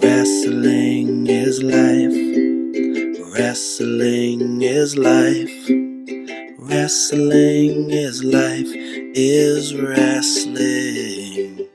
Wrestling is life. Wrestling is life. Wrestling is life is wrestling.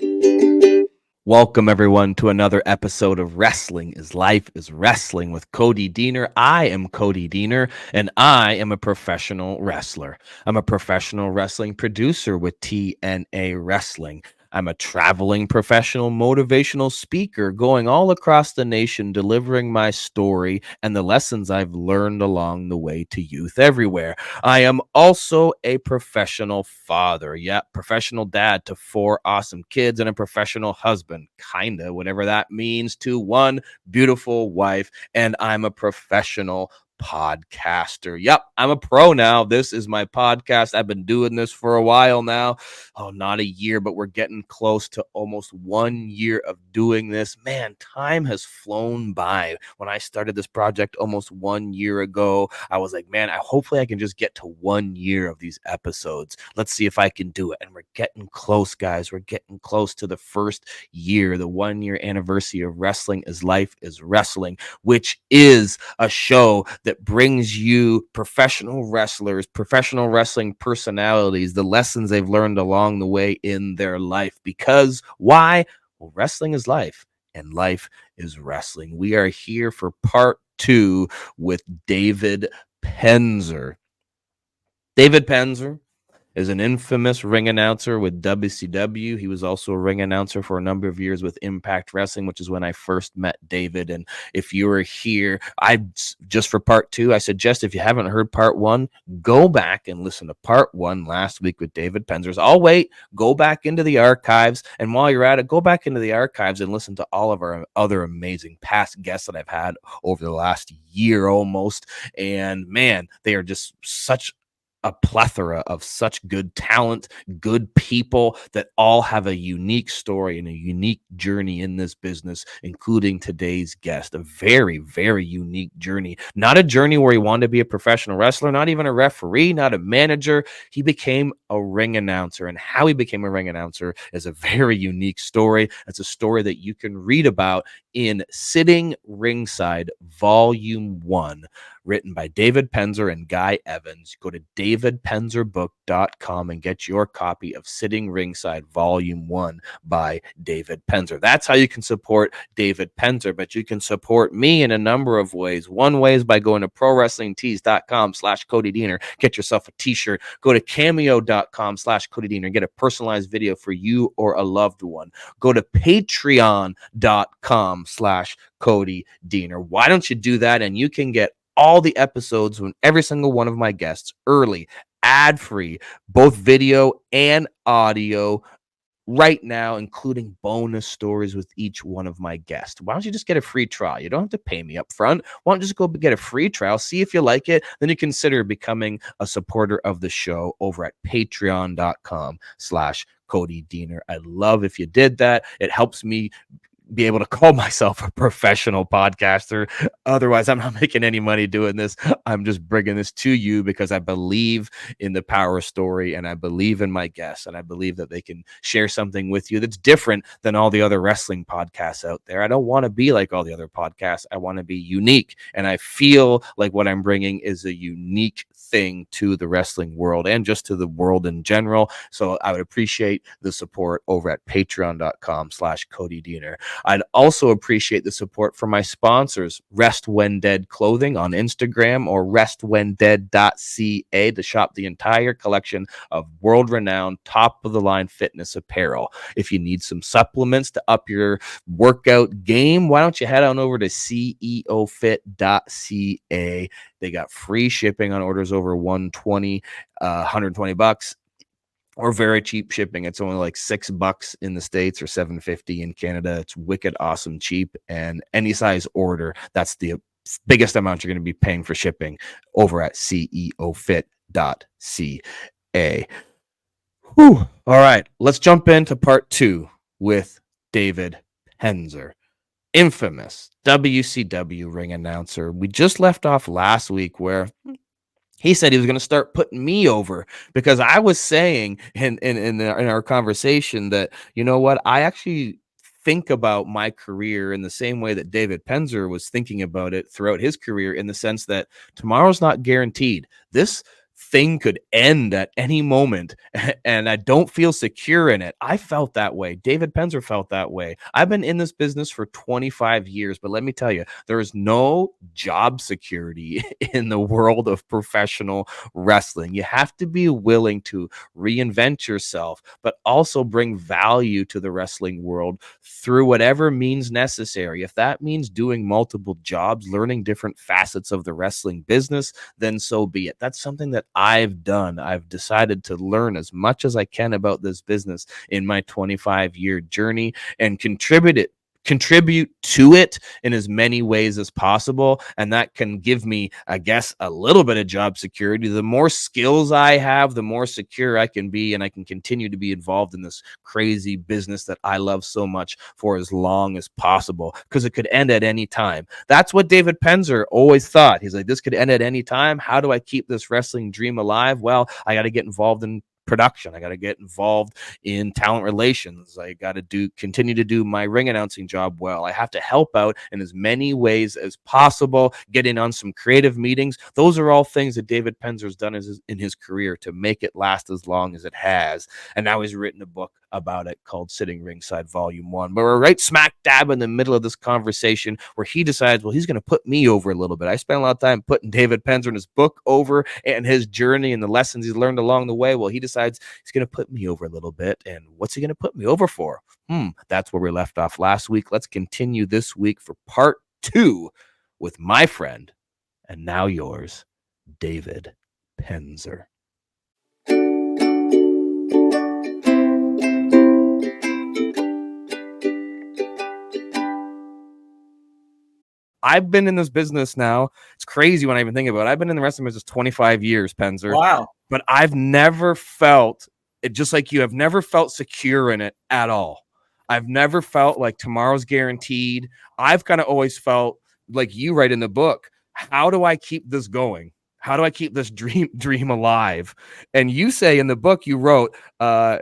Welcome, everyone, to another episode of Wrestling is Life is Wrestling with Cody Diener. I am Cody Diener, and I am a professional wrestler. I'm a professional wrestling producer with TNA Wrestling. I'm a traveling professional motivational speaker going all across the nation, delivering my story and the lessons I've learned along the way to youth everywhere. I am also a professional father. Yeah, professional dad to 4 awesome kids and a professional husband, kinda, whatever that means, to one beautiful wife. And I'm a professional podcaster. Yep, I'm a pro now. This is my podcast. I've been doing this for a while now. Oh, not a year, but we're getting close to almost 1 year of doing this. Man, time has flown by. When I started this project almost 1 year ago, I was like, man, hopefully I can just get to 1 year of these episodes. Let's see if I can do it. And we're getting close, guys. We're getting close to the first year, the 1 year anniversary of Wrestling is Life is Wrestling, which is a show that brings you professional wrestlers, professional wrestling personalities, the lessons they've learned along the way in their life. Because why? Well, wrestling is life, and life is wrestling. We are here for part 2 with David Penzer. David Penzer is an infamous ring announcer with WCW. He was also a ring announcer for a number of years with Impact Wrestling, which is when I first met David. And if you were here, just for part 2, I suggest if you haven't heard part 1, go back and listen to part 1 last week with David Penzers. I'll wait. Go back into the archives. And while you're at it, go back into the archives and listen to all of our other amazing past guests that I've had over the last year almost. And man, they are just such a plethora of such good talent, good people that all have a unique story and a unique journey in this business, including today's guest. A very, very unique journey. Not a journey where he wanted to be a professional wrestler, not even a referee, not a manager. He became a ring announcer, and how he became a ring announcer is a very unique story. It's a story that you can read about in Sitting Ringside, Volume 1, written by David Penzer and Guy Evans. Go to davidpenzerbook.com and get your copy of Sitting Ringside Volume 1 by David Penzer. That's how you can support David Penzer, but you can support me in a number of ways. One way is by going to prowrestlingtees.com/Cody Diener. Get yourself a t-shirt. Go to cameo.com/Cody Diener. Get a personalized video for you or a loved one. Go to patreon.com/Cody Diener. Why don't you do that? And you can get all the episodes from every single one of my guests early, ad-free, both video and audio right now, including bonus stories with each one of my guests. Why don't you just get a free trial? You don't have to pay me up front. Why don't you just go get a free trial, see if you like it, then you consider becoming a supporter of the show over at patreon.com/Cody Diener. I'd love if you did that. It helps me be able to call myself a professional podcaster. Otherwise, I'm not making any money doing this. I'm just bringing this to you because I believe in the power of story, and I believe in my guests, and I believe that they can share something with you that's different than all the other wrestling podcasts out there. I don't want to be like all the other podcasts. I want to be unique, and I feel like what I'm bringing is a unique thing to the wrestling world and just to the world in general. So I would appreciate the support over at patreon.com/Cody Diener. I'd also appreciate the support from my sponsors, Rest When Dead Clothing on Instagram or restwhendead.ca to shop the entire collection of world-renowned, top-of-the-line fitness apparel. If you need some supplements to up your workout game, why don't you head on over to ceofit.ca. They got free shipping on orders over $120 or very cheap shipping. It's only like $6 in the States or $7.50 in Canada. It's wicked awesome cheap, and any size order, that's the biggest amount you're going to be paying for shipping over at ceofit.ca. All right, let's jump into part 2 with David Penzer, infamous WCW ring announcer. We just left off last week where he said he was going to start putting me over because I was saying in our conversation that, you know what, I actually think about my career in the same way that David Penzer was thinking about it throughout his career, in the sense that tomorrow's not guaranteed. This thing could end at any moment, and I don't feel secure in it. I felt that way. David Penzer felt that way. I've been in this business for 25 years, but let me tell you, there is no job security in the world of professional wrestling. You have to be willing to reinvent yourself, but also bring value to the wrestling world through whatever means necessary. If that means doing multiple jobs, learning different facets of the wrestling business, then so be it. That's something that I've done. I've decided to learn as much as I can about this business in my 25-year journey and contribute to it in as many ways as possible. And that can give me, I guess, a little bit of job security. The more skills I have, the more secure I can be, and I can continue to be involved in this crazy business that I love so much for as long as possible, because it could end at any time. That's what David Penzer always thought. He's like, this could end at any time. How do I keep this wrestling dream alive? Well, I got to get involved in production. I got to get involved in talent relations. I got to continue to do my ring announcing job well. I have to help out in as many ways as possible, get in on some creative meetings. Those are all things that David Penzer's done in his career to make it last as long as it has. And now he's written a book about it called Sitting Ringside Volume 1. But we're right smack dab in the middle of this conversation where he decides, well, he's going to put me over a little bit. I spent a lot of time putting David Penzer and his book over and his journey and the lessons he's learned along the way. Well, he decides he's going to put me over a little bit. And what's he going to put me over for? That's where we left off last week. Let's continue this week for part 2 with my friend, and now yours, David Penzer. I've been in this business now. It's crazy when I even think about it. I've been in the wrestling business 25 years, Penzer. Wow. But I've never felt it, just like you, I've never felt secure in it at all. I've never felt like tomorrow's guaranteed. I've kind of always felt like you write in the book, how do I keep this going? How do I keep this dream alive? And you say in the book you wrote, I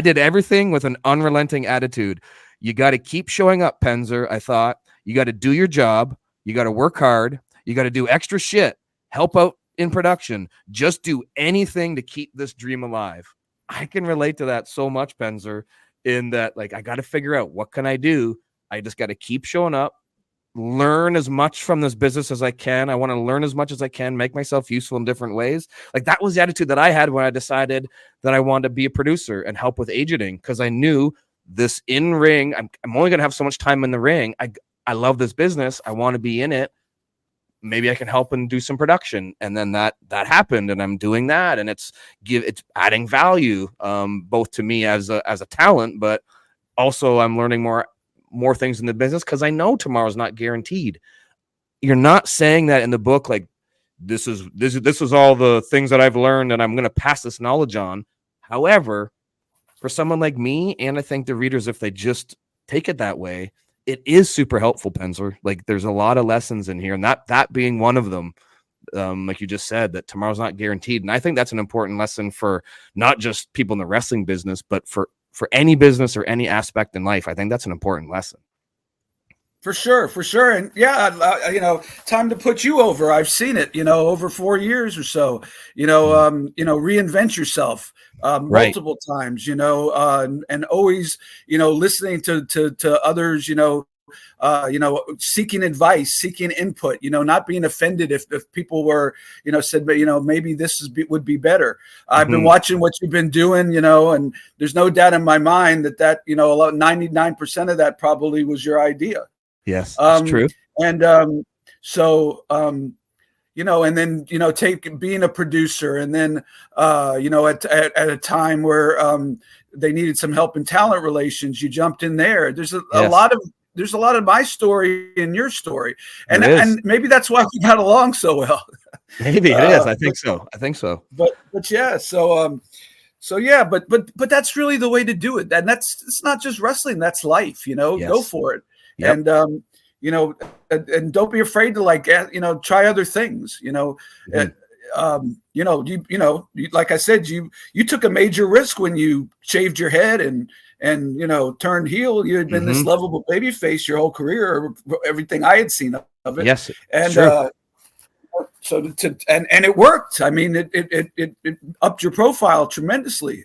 did everything with an unrelenting attitude. You got to keep showing up, Penzer. I thought you got to do your job. You got to work hard. You got to do extra shit. Help out in production. Just do anything to keep this dream alive. I can relate to that so much, Penzer, in that, like, I got to figure out what can I do. I just got to keep showing up, learn as much from this business as I can. I want to learn as much as I can, make myself useful in different ways. Like, that was the attitude that I had when I decided that I wanted to be a producer and help with agenting, because I knew this in ring, I'm only going to have so much time in the ring. I love this business. I want to be in it. Maybe I can help and do some production. And then that happened, and I'm doing that, and it's adding value, both to me as a talent, but also I'm learning more things in the business, because I know tomorrow's not guaranteed. You're not saying that in the book, like, this is all the things that I've learned and I'm going to pass this knowledge on. However, for someone like me, and I think the readers, if they just take it that way, it is super helpful, Penzer. Like, there's a lot of lessons in here, and that being one of them, like you just said, that tomorrow's not guaranteed. And I think that's an important lesson for not just people in the wrestling business, but for any business or any aspect in life. I think that's an important lesson. For sure. And yeah, time to put you over. I've seen it, over 4 years or so, reinvent yourself multiple times, and always, listening to others, seeking advice, seeking input, not being offended if people were, said, but, maybe this would be better. I've been watching what you've been doing, and there's no doubt in my mind that, about 99% of that probably was your idea. Yes, it's true. And and then, being a producer, and then, at a time where they needed some help in talent relations, you jumped in there. There's a lot of my story in your story. And maybe that's why we got along so well. Maybe it is. I think so. But yeah, but that's really the way to do it. And it's not just wrestling, that's life, Go for it. Yep. And, and don't be afraid to, try other things, like I said, you took a major risk when you shaved your head and turned heel. You had been this lovable baby face your whole career, or everything I had seen of it. Yes, and true. So and it worked. I mean, it upped your profile tremendously.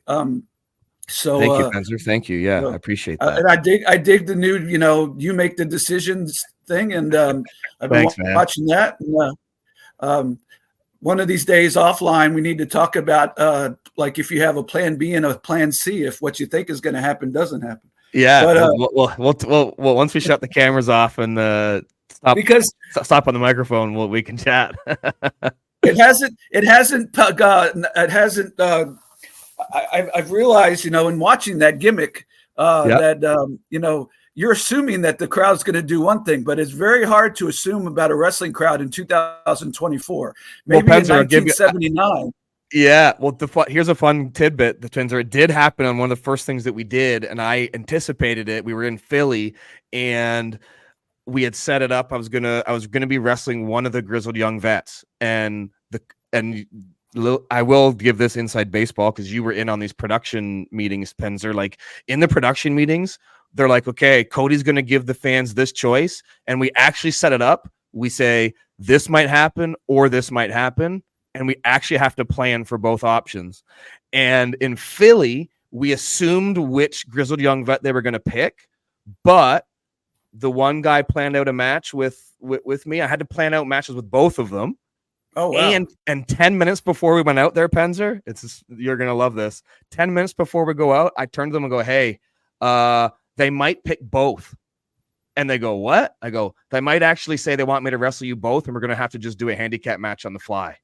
So thank you, Penzer. Thank you. Yeah, I appreciate that. And I dig the new, you make the decisions thing, and I've been watching that. And, one of these days offline, we need to talk about like if you have a plan B and a plan C, if what you think is going to happen doesn't happen. Yeah, but well, once we shut the cameras off and stop on the microphone, we can chat. It hasn't. I've realized, in watching that gimmick, that you're assuming that the crowd's going to do one thing, but it's very hard to assume about a wrestling crowd in 2024. Maybe in 1979. Yeah, well, here's a fun tidbit. The Penzer, it did happen on one of the first things that we did, and I anticipated it. We were in Philly, and we had set it up. I was gonna be wrestling one of the grizzled young vets, and I will give this inside baseball because you were in on these production meetings, Penzer. Like in the production meetings, they're like, okay, Cody's going to give the fans this choice. And we actually set it up. We say, this might happen or this might happen. And we actually have to plan for both options. And in Philly, we assumed which grizzled young vet they were going to pick. But the one guy planned out a match with me. I had to plan out matches with both of them. Oh, wow. And 10 minutes before we went out there, Penzer, you're going to love this. 10 minutes before we go out, I turned to them and go, hey, they might pick both. And they go, what? I go, they might actually say they want me to wrestle you both, and we're going to have to just do a handicap match on the fly.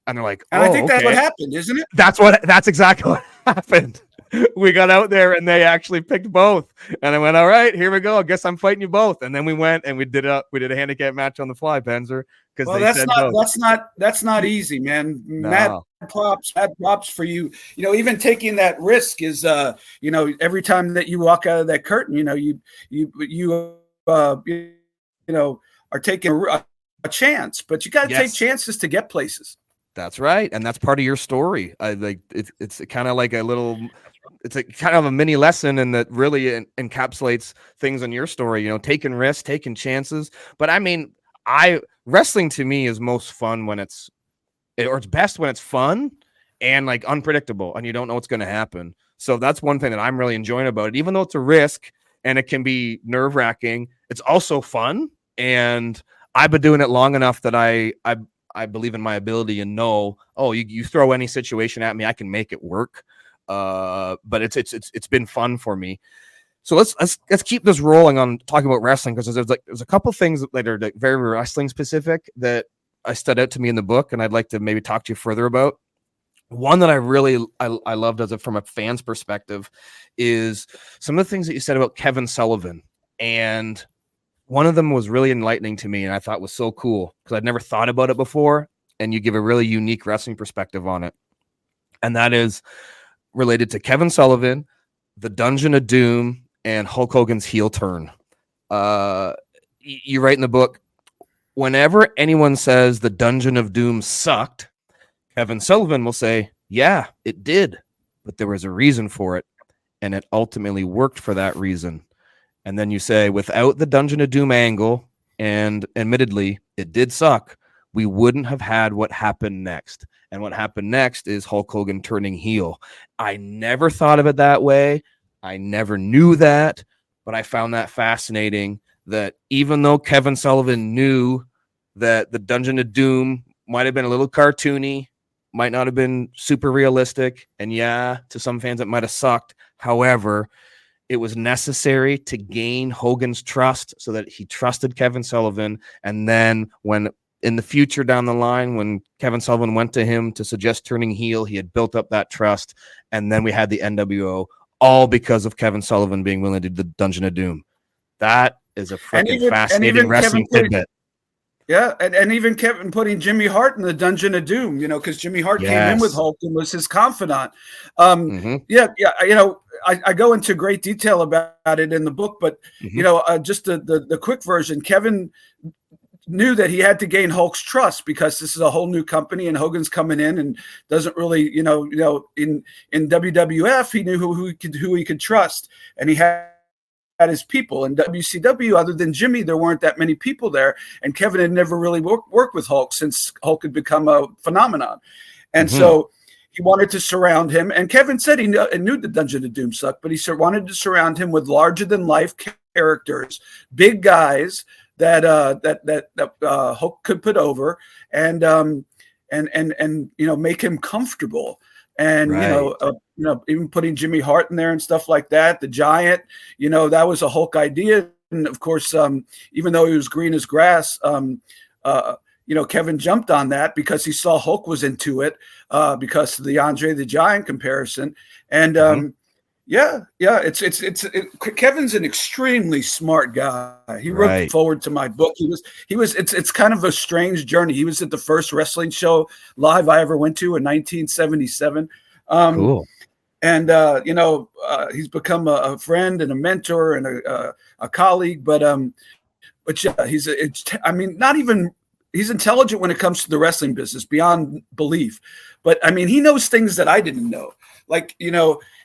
And they're like, and I think that's what happened, isn't it? That's exactly what happened. We got out there and they actually picked both. And I went, all right, here we go. I guess I'm fighting you both. And then we went and we did a handicap match on the fly, Penzer. Well, that's not easy, man. No. Mad props for you. Even taking that risk is, every time that you walk out of that curtain, you are taking a chance, but you got to take chances to get places. That's right, and that's part of your story. It's kind of like it's a kind of a mini lesson, and that really encapsulates things in your story. Taking risks, taking chances. But I mean, wrestling to me is most fun when it's best when it's fun and like unpredictable, and you don't know what's going to happen. So that's one thing that I'm really enjoying about it. Even though it's a risk and it can be nerve-wracking, it's also fun. And I've been doing it long enough that I believe in my ability and know, you throw any situation at me, I can make it work. But it's been fun for me. So let's keep this rolling on talking about wrestling, because there's a couple things that are very wrestling specific that stood out to me in the book, and I'd like to maybe talk to you further about. One that I loved from a fan's perspective is some of the things that you said about Kevin Sullivan, and one of them was really enlightening to me, and I thought was so cool because I'd never thought about it before, and you give a really unique wrestling perspective on it. And that is related to Kevin Sullivan, the Dungeon of Doom, and Hulk Hogan's heel turn. You write in the book, whenever anyone says the Dungeon of Doom sucked, Kevin Sullivan will say, yeah, it did, but there was a reason for it, and it ultimately worked for that reason. And then you say, without the Dungeon of Doom angle, and admittedly, it did suck, we wouldn't have had what happened next. And what happened next is Hulk Hogan turning heel. I never thought of it that way. I never knew that, but I found that fascinating, that even though Kevin Sullivan knew that the Dungeon of Doom might have been a little cartoony, might not have been super realistic, and yeah, to some fans it might have sucked. However, it was necessary to gain Hogan's trust so that he trusted Kevin Sullivan. And then when in the future down the line, when Kevin Sullivan went to him to suggest turning heel, he had built up that trust. And then we had the NWO, all because of Kevin Sullivan being willing to do the Dungeon of Doom. That is a freaking fascinating wrestling tidbit. Yeah, and even Kevin putting Jimmy Hart in the Dungeon of Doom, because Jimmy Hart came in with Hulk and was his confidant. Yeah, I go into great detail about it in the book, but just the quick version. Kevin, knew that he had to gain Hulk's trust because this is a whole new company and Hogan's coming in and doesn't really, in WWF, he knew who he could trust, and he had his people. In WCW, other than Jimmy, there weren't that many people there, and Kevin had never really worked with Hulk since Hulk had become a phenomenon. And so he wanted to surround him, and Kevin said he knew the Dungeon of Doom sucked, but he wanted to surround him with larger-than-life characters, big guys that Hulk could put over, and make him comfortable. And even putting Jimmy Hart in there and stuff like that, the Giant, that was a Hulk idea. And of course, even though he was green as grass, Kevin jumped on that because he saw Hulk was into it, because of the Andre the Giant comparison. And Kevin's an extremely smart guy. He wrote forward to my book. It's kind of a strange journey. He was at the first wrestling show live I ever went to in 1977. Cool. And he's become a friend and a mentor and a colleague. But yeah, he's intelligent when it comes to the wrestling business beyond belief. But I mean, he knows things that I didn't know. Like,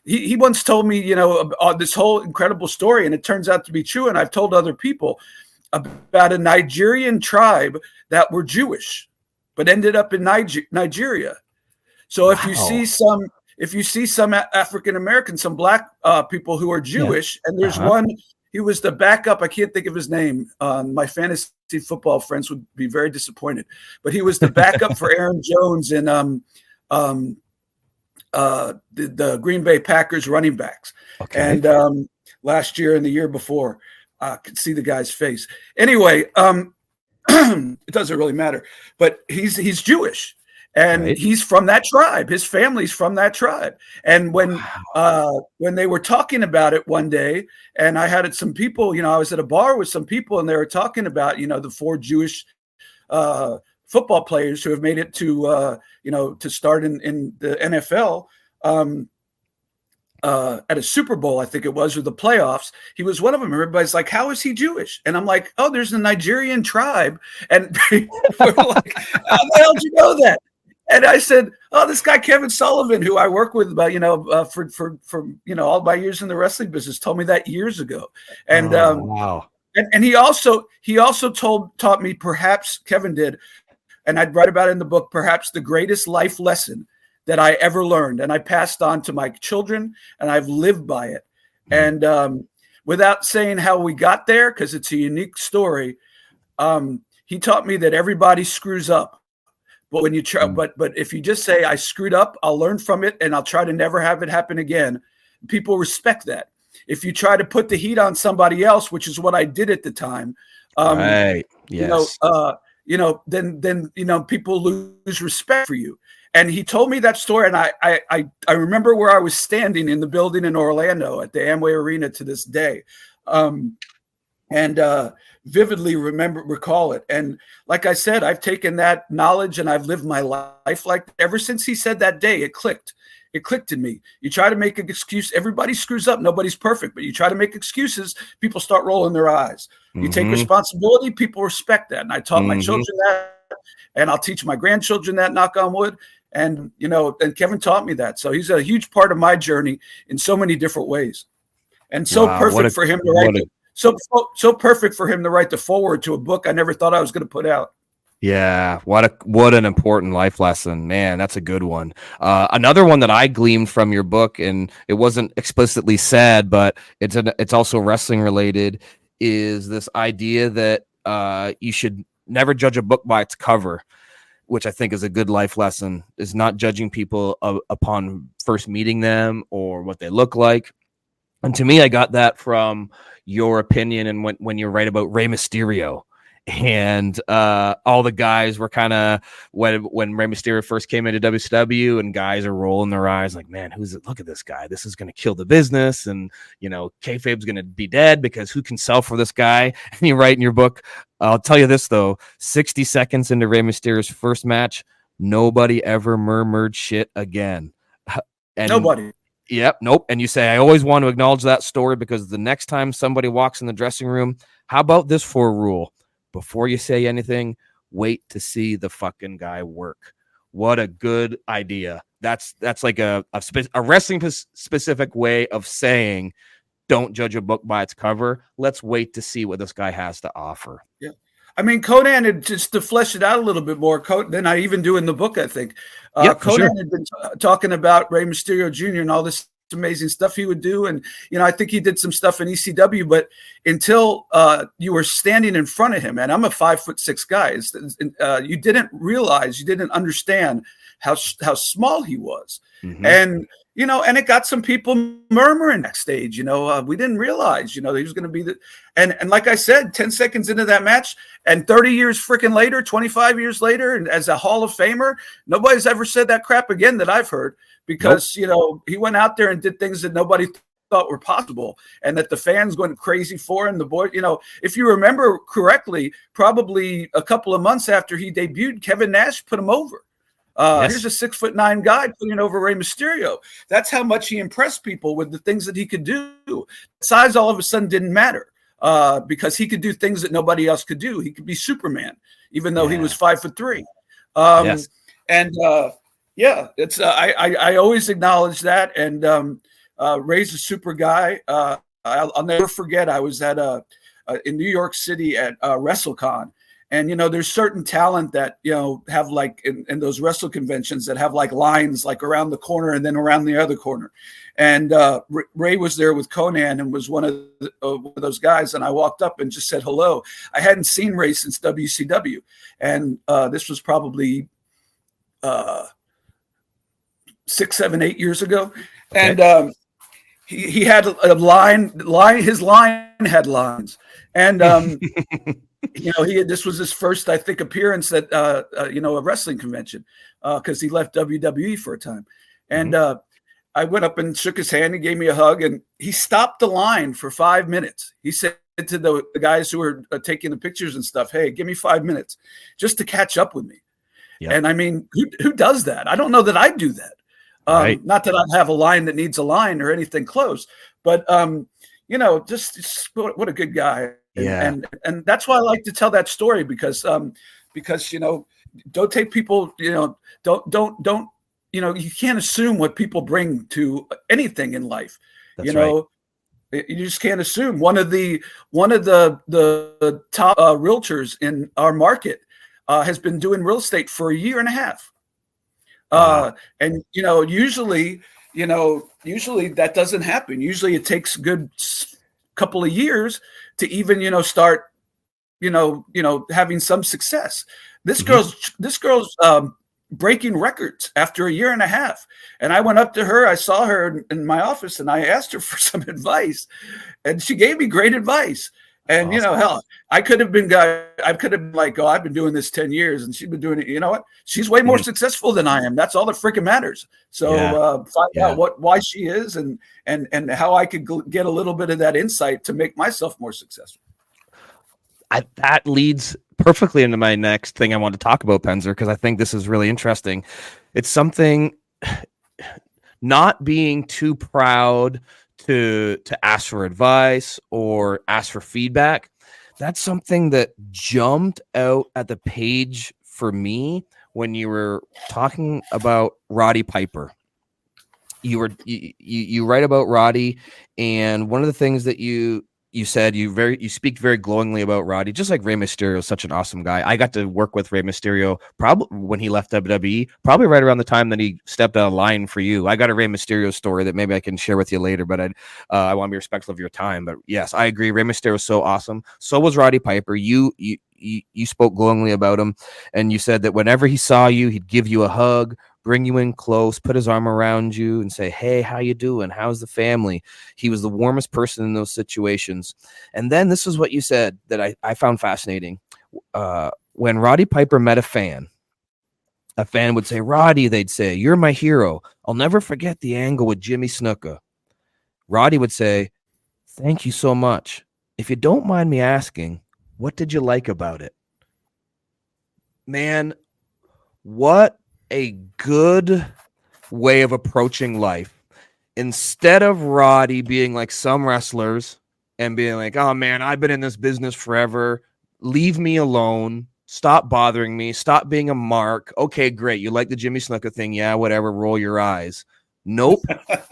he once told me, this whole incredible story, and it turns out to be true. And I've told other people about a Nigerian tribe that were Jewish, but ended up in Nigeria. So if you see some African American, some black people who are Jewish, and there's one, he was the backup. I can't think of his name. My fantasy football friends would be very disappointed, but he was the backup for Aaron Jones in the Green Bay Packers running backs. Okay. And last year and the year before, I could see the guy's face. Anyway, it doesn't really matter, but he's Jewish. And he's from that tribe. His family's from that tribe. And when they were talking about it one day, and I had some people, I was at a bar with some people, and they were talking about, the 4 Jewish football players who have made it to, to start in the NFL at a Super Bowl, I think it was, or the playoffs. He was one of them. Everybody's like, how is he Jewish? And I'm like, oh, there's a Nigerian tribe. And people were like, how the hell did you know that? And I said, oh, this guy, Kevin Sullivan, who I work with about, for all my years in the wrestling business, told me that years ago. And, wow. And he also taught me, perhaps Kevin did, and I'd write about it in the book, perhaps the greatest life lesson that I ever learned. And I passed on to my children, and I've lived by it. Mm-hmm. And without saying how we got there, because it's a unique story, he taught me that everybody screws up. But when you try, but if you just say, I screwed up, I'll learn from it, and I'll try to never have it happen again, people respect that. If you try to put the heat on somebody else, which is what I did at the time, right. Yes. Then people lose respect for you. And he told me that story, and I remember where I was standing in the building in Orlando at the Amway Arena to this day. And vividly recall it. And like I said, I've taken that knowledge and I've lived my life like ever since he said that day. It clicked. It clicked in me. You try to make an excuse. Everybody screws up. Nobody's perfect. But you try to make excuses, people start rolling their eyes. You take responsibility, people respect that. And I taught my children that, and I'll teach my grandchildren that, knock on wood. And, and Kevin taught me that. So he's a huge part of my journey in so many different ways. And so perfect for him to write. So perfect for him to write the foreword to a book I never thought I was going to put out. Yeah, what an important life lesson, man. That's a good one. Another one that I gleaned from your book, and it wasn't explicitly said, but it's also wrestling related, is this idea that you should never judge a book by its cover, which I think is a good life lesson. Is not judging people upon first meeting them or what they look like. And to me, I got that from your opinion and when you write about Rey Mysterio. And all the guys were kind of, when Rey Mysterio first came into WCW, and guys are rolling their eyes like, man, who's it? Look at this guy. This is going to kill the business. And, kayfabe's going to be dead because who can sell for this guy? And you write in your book, I'll tell you this, though, 60 seconds into Rey Mysterio's first match, nobody ever murmured shit again. And nobody. Yep. Nope. And you say, I always want to acknowledge that story because the next time somebody walks in the dressing room, how about this 4 rule? before you say anything, wait to see the fucking guy work. What a good idea. That's like a wrestling specific way of saying, don't judge a book by its cover. Let's wait to see what this guy has to offer. Yeah. I mean, Conan, just to flesh it out a little bit more than I even do in the book, I think. Conan had been talking about Rey Mysterio Jr. and all this amazing stuff he would do. And, I think he did some stuff in ECW, but until you were standing in front of him, and I'm a 5'6" guy, you didn't realize, you didn't understand how small he was. Mm-hmm. And, and it got some people murmuring backstage, we didn't realize, he was going to be and like I said, 10 seconds into that match and 30 years freaking later, 25 years later, and as a Hall of Famer, nobody's ever said that crap again that I've heard, because, he went out there and did things that nobody thought were possible, and that the fans went crazy for him. The boy, if you remember correctly, probably a couple of months after he debuted, Kevin Nash put him over. Here's a 6'9" guy putting over Rey Mysterio. That's how much he impressed people with the things that he could do. Size all of a sudden didn't matter, because he could do things that nobody else could do. He could be Superman, even though he was 5'3". And it's I always acknowledge that. And Rey's a super guy. I'll never forget. I was at in New York City at WrestleCon. And, there's certain talent that, have like in those wrestle conventions that have like lines like around the corner and then around the other corner. And Rey was there with Conan and was one of those guys. And I walked up and just said hello. I hadn't seen Rey since WCW. And this was probably 6, 7, 8 years ago. And he had a line. His line had lines. And this was his first, I think, appearance at a wrestling convention, because he left WWE for a time. And I went up and shook his hand. He gave me a hug, and he stopped the line for 5 minutes. He said to the guys who were taking the pictures and stuff, "Hey, give me 5 minutes just to catch up with me." Yep. And I mean, who does that? I don't know that I'd do that. Right. Not that I have a line that needs a line or anything close, but just what a good guy. And that's why I like to tell that story, because don't take people, don't you can't assume what people bring to anything in life. That's right. You just can't assume. One of the top realtors in our market has been doing real estate for a year and a half. And usually that doesn't happen. Usually it takes a good couple of years to even, start, having some success. This girl's breaking records after a year and a half. And I went up to her, I saw her in my office, and I asked her for some advice, and she gave me great advice. And, awesome. Hell, I could have been like, oh, I've been doing this 10 years and she's been doing it. You know what? She's way more successful than I am. That's all that freaking matters. So find out why she is and how I could get a little bit of that insight to make myself more successful. That leads perfectly into my next thing I want to talk about, Penzer, because I think this is really interesting. It's something, not being too proud to ask for advice or ask for feedback. That's something that jumped out at the page for me when you were talking about Roddy Piper. You write about Roddy, and one of the things that you said, you speak very glowingly about Roddy, just like Rey Mysterio is such an awesome guy. I got to work with Rey Mysterio probably when he left WWE, probably right around the time that he stepped out of line for you. I got a Rey Mysterio story that maybe I can share with you later, but I want to be respectful of your time. But yes, I agree. Rey Mysterio is so awesome. So was Roddy Piper. You spoke glowingly about him, and you said that whenever he saw you, he'd give you a hug, bring you in close, put his arm around you and say, "Hey, how you doing? How's the family?" He was the warmest person in those situations. And then this is what you said that I found fascinating. When Roddy Piper met a fan would say, "Roddy," they'd say, "you're my hero. I'll never forget the angle with Jimmy Snuka." Roddy would say, "Thank you so much. If you don't mind me asking, what did you like about it?" Man, what a good way of approaching life. Instead of Roddy being like some wrestlers and being like, "Oh man, I've been in this business forever. leave me alone. Stop bothering me. Stop being a mark. Okay, great. You like the Jimmy Snuka thing. Yeah, whatever. Roll your eyes. Nope.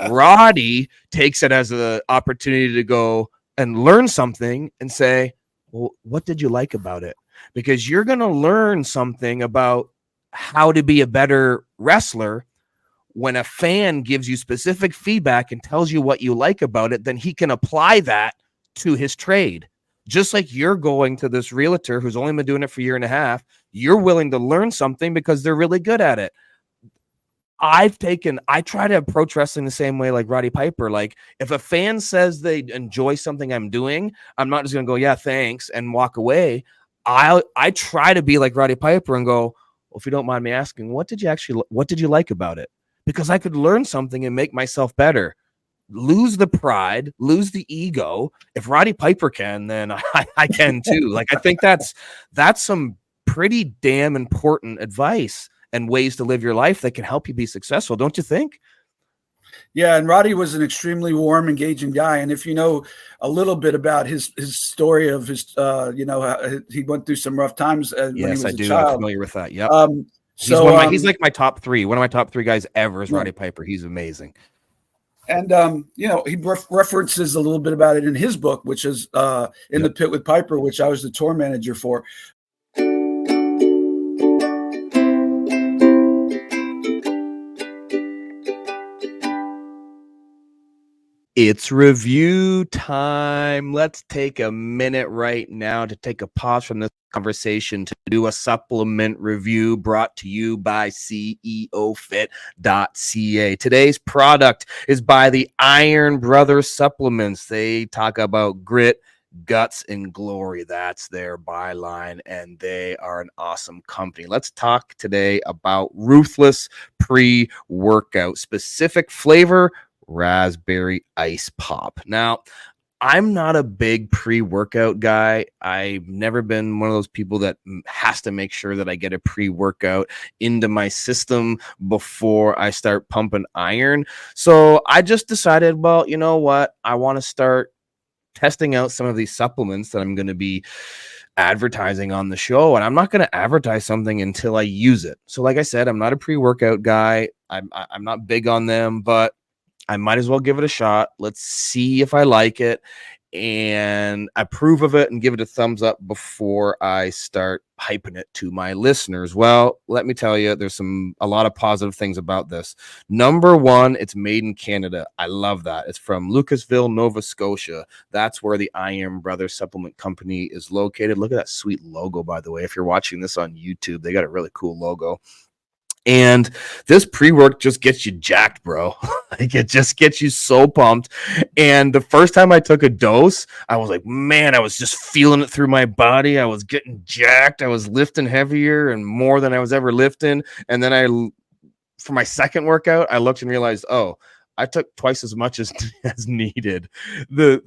Roddy takes it as an opportunity to go and learn something and say, well, what did you like about it? Because you're going to learn something about how to be a better wrestler. When a fan gives you specific feedback and tells you what you like about it, then he can apply that to his trade. Just like you're going to this realtor who's only been doing it for a year and a half, you're willing to learn something because they're really good at it. I try to approach wrestling the same way like Roddy Piper. Like, if a fan says they enjoy something I'm doing, I'm not just going to go, yeah, thanks, and walk away. I try to be like Roddy Piper and go, well, if you don't mind me asking, what did you like about it? Because I could learn something and make myself better. Lose the pride, lose the ego. If Roddy Piper can, then I can too. Like, I think that's some pretty damn important advice and ways to live your life that can help you be successful, don't you think? Yeah, and Roddy was an extremely warm, engaging guy. And if you know a little bit about his story of his, he went through some rough times when he was a child. I'm familiar with that. Yep. He's like my top three. One of my top three guys ever is Roddy Piper. He's amazing. And he references a little bit about it in his book, which is In the Pit with Piper, which I was the tour manager for. It's review time. Let's take a minute right now to take a pause from this conversation to do a supplement review brought to you by CEOFit.ca. Today's product is by the Iron Brothers Supplements. They talk about grit, guts, and glory. That's their byline, and they are an awesome company. Let's talk today about Ruthless Pre-Workout. Specific flavor, raspberry ice pop. Now, I'm not a big pre-workout guy. I've never been one of those people that has to make sure that I get a pre-workout into my system before I start pumping iron. So I just decided, well, you know what? I want to start testing out some of these supplements that I'm going to be advertising on the show, and I'm not going to advertise something until I use it. So like I said, I'm not a pre-workout guy. I'm not big on them, but I might as well give it a shot. Let's see if I like it and approve of it and give it a thumbs up before I start hyping it to my listeners. Well, let me tell you, there's a lot of positive things about this. Number one, it's made in Canada. I love that. It's from Lucasville, Nova Scotia. That's where the Iron Brothers Supplement Company is located. Look at that sweet logo, by the way. If you're watching this on YouTube, they got a really cool logo. And this pre-work just gets you jacked, bro. Like, it just gets you so pumped. And the first time I took a dose, I was like, man, I was just feeling it through my body. I was getting jacked. I was lifting heavier and more than I was ever lifting. And then for my second workout, I looked and realized, oh, I took twice as much as needed. The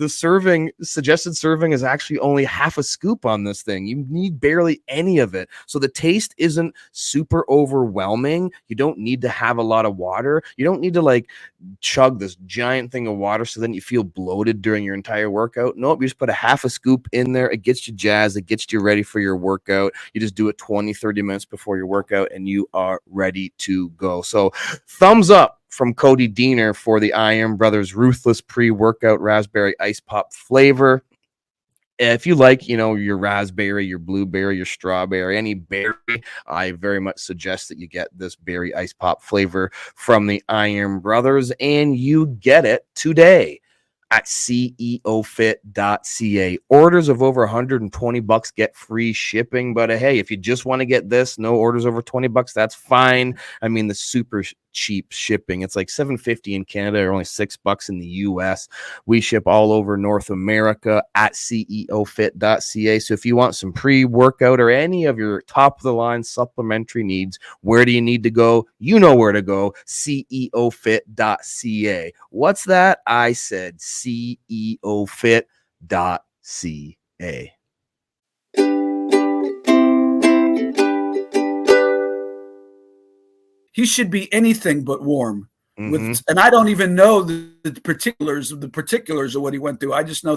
suggested serving is actually only half a scoop on this thing. You need barely any of it. So the taste isn't super overwhelming. You don't need to have a lot of water. You don't need to like chug this giant thing of water so then you feel bloated during your entire workout. Nope, you just put a half a scoop in there. It gets you jazzed. It gets you ready for your workout. You just do it 20, 30 minutes before your workout and you are ready to go. So thumbs up from Cody Diener for the Iron Brothers Ruthless Pre-Workout Raspberry Ice Pop flavor. If you like, your raspberry, your blueberry, your strawberry, any berry, I very much suggest that you get this berry ice pop flavor from the Iron Brothers, and you get it today at CEOFit.ca. Orders of over $120 get free shipping. But hey, if you just want to get this, no orders over $20, that's fine. I mean, the super cheap shipping. It's like $7.50 in Canada or only $6 in the US. We ship all over North America at CEOFit.ca. So if you want some pre-workout or any of your top of the line supplementary needs, where do you need to go? You know where to go. CEOFit.ca. What's that? I said CEOFit.ca. He should be anything but warm. Mm-hmm. And I don't even know the particulars of what he went through. I just know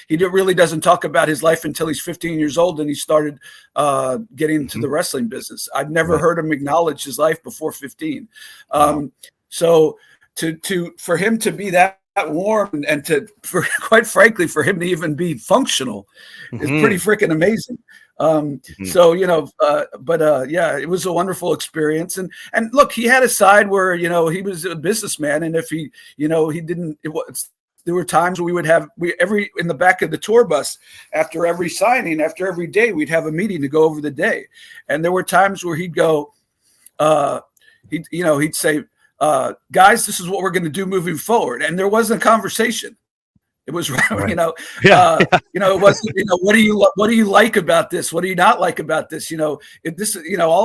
he really doesn't talk about his life until he's 15 years old and he started getting into the wrestling business. I've never heard him acknowledge his life before 15. So for him to be that warm and quite frankly, for him to even be functional is pretty freaking amazing. So, yeah, it was a wonderful experience. And look, he had a side where, he was a businessman. And if he didn't, there were times where in the back of the tour bus, after every signing, after every day, we'd have a meeting to go over the day. And there were times where he'd go, he'd say, guys, this is what we're going to do moving forward. And there wasn't a conversation. It was, it wasn't, what do you like about this? What do you not like about this? All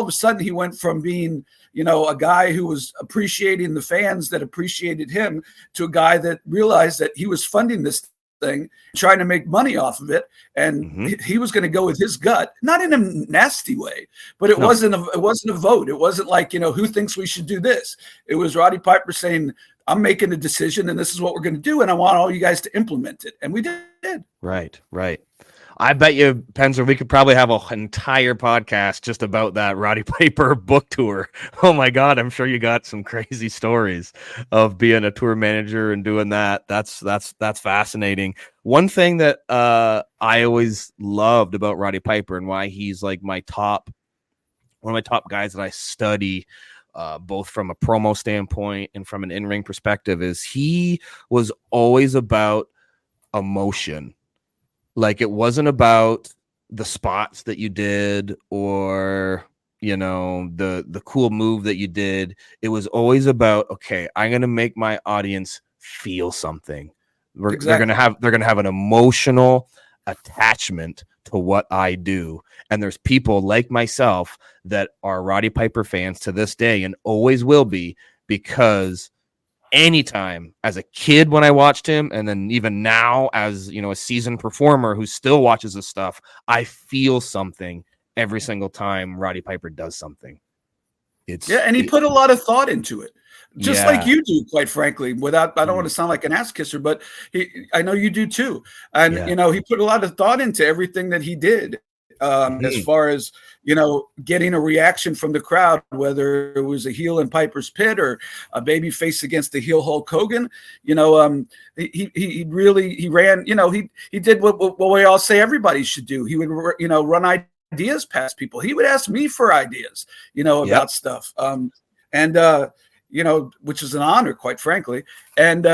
of a sudden he went from being, a guy who was appreciating the fans that appreciated him to a guy that realized that he was funding this thing, trying to make money off of it. And he was going to go with his gut, not in a nasty way, but it wasn't a vote. It wasn't like, who thinks we should do this? It was Roddy Piper saying, I'm making a decision and this is what we're going to do. And I want all you guys to implement it. And we did. Right. I bet you, Penzer, we could probably have an entire podcast just about that Roddy Piper book tour. Oh my God, I'm sure you got some crazy stories of being a tour manager and doing that. That's fascinating. One thing that I always loved about Roddy Piper and why he's like one of my top guys that I study, both from a promo standpoint and from an in-ring perspective, is he was always about emotion. Like, it wasn't about the spots that you did or, the cool move that you did. It was always about, okay, I'm going to make my audience feel something. They're going to have an emotional attachment to what I do. And there's people like myself that are Roddy Piper fans to this day and always will be, because anytime as a kid when I watched him, and then even now as a seasoned performer who still watches this stuff, I feel something every single time Roddy Piper does something. And he put a lot of thought into it, just like you do, quite frankly. I don't want to sound like an ass kisser, but I know you do too. And he put a lot of thought into everything that he did. As far as, getting a reaction from the crowd, whether it was a heel in Piper's Pit or a baby face against the heel Hulk Hogan, he ran, he did what we all say everybody should do. He would, run ideas past people. He would ask me for ideas, about stuff. Which is an honor, quite frankly. And,